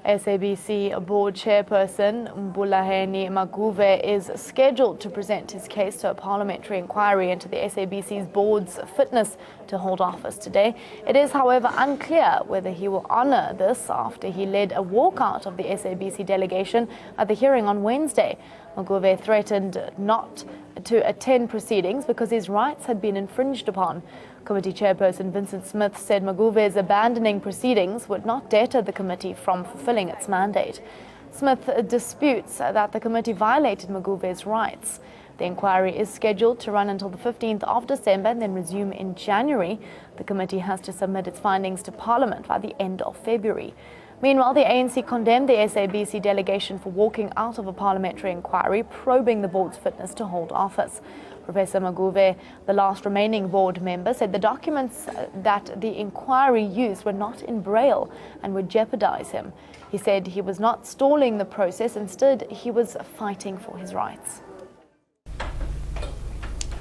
SABC board chairperson Mbulaheni Maguve is scheduled to present his case to a parliamentary inquiry into the SABC's board's fitness to hold office today. It is, however, unclear whether he will honour this after he led a walkout of the SABC delegation at the hearing on Wednesday. Maguve threatened not to attend proceedings because his rights had been infringed upon. Committee chairperson Vincent Smith said Maguve's abandoning proceedings would not deter the committee from fulfilling its mandate. Smith disputes that the committee violated Maguve's rights. The inquiry is scheduled to run until the 15th of December and then resume in January. The committee has to submit its findings to Parliament by the end of February. Meanwhile, the ANC condemned the SABC delegation for walking out of a parliamentary inquiry probing the board's fitness to hold office. Professor Maguve, the last remaining board member, said the documents that the inquiry used were not in Braille and would jeopardize him. He said he was not stalling the process, instead he was fighting for his rights.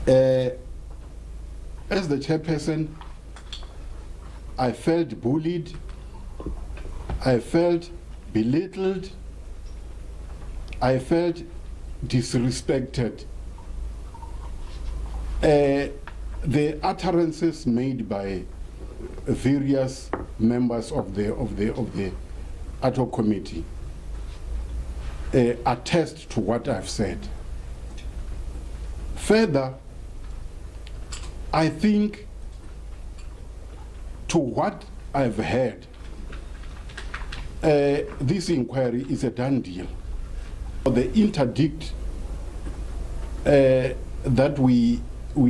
As the chairperson, I felt bullied, I felt belittled, I felt disrespected. The utterances made by various members of the ad hoc committee attest to what I've said. Further, I think to what I've heard, this inquiry is a done deal. The interdict that we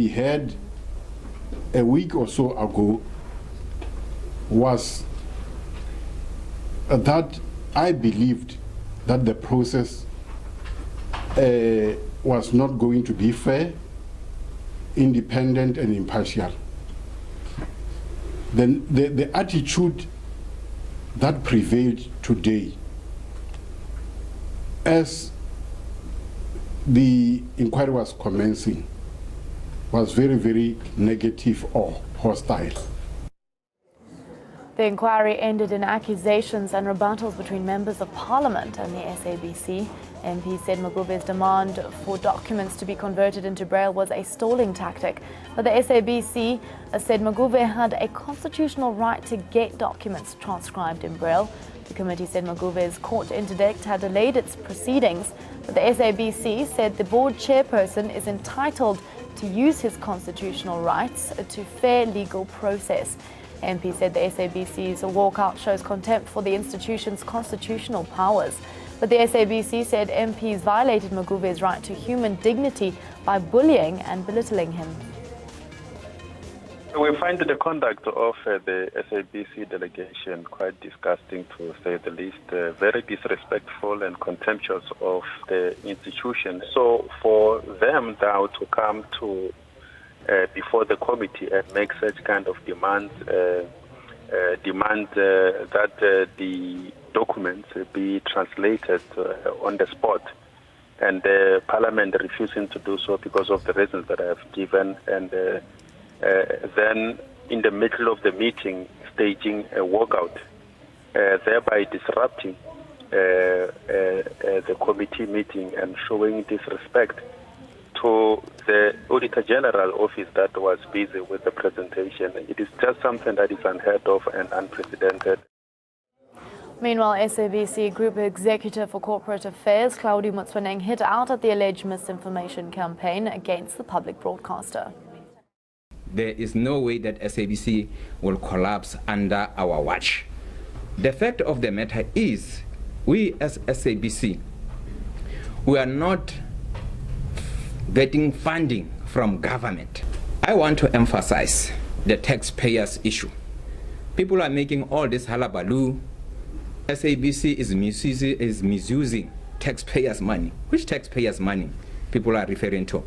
had a week or so ago was that I believed that the process was not going to be fair, independent and impartial. Then the attitude that prevailed today as the inquiry was commencing was very, very negative or hostile. The inquiry ended in accusations and rebuttals between members of parliament and the SABC. MP said Maguve's demand for documents to be converted into Braille was a stalling tactic. But the SABC said Maguve had a constitutional right to get documents transcribed in Braille. The committee said Maguve's court interdict had delayed its proceedings, but the SABC said the board chairperson is entitled to use his constitutional rights to fair legal process. MP said the SABC's walkout shows contempt for the institution's constitutional powers. But the SABC said MPs violated Maguve's right to human dignity by bullying and belittling him. We find the conduct of the SABC delegation quite disgusting, to say the least, very disrespectful and contemptuous of the institution. So for them now to come to before the committee and make such kind of demand that the documents be translated on the spot, and the Parliament refusing to do so because of the reasons that I have given, and then in the middle of the meeting staging a walkout, thereby disrupting the committee meeting and showing disrespect to the Auditor General office that was busy with the presentation. It is just something that is unheard of and unprecedented. Meanwhile, SABC Group Executive for Corporate Affairs, Claudio Motswaneng, hit out at the alleged misinformation campaign against the public broadcaster. There is no way that SABC will collapse under our watch. The fact of the matter is, we as SABC, we are not getting funding from government. I want to emphasize the taxpayers issue. People are making all this hullabaloo. SABC is misusing taxpayers' money. Which taxpayers' money people are referring to?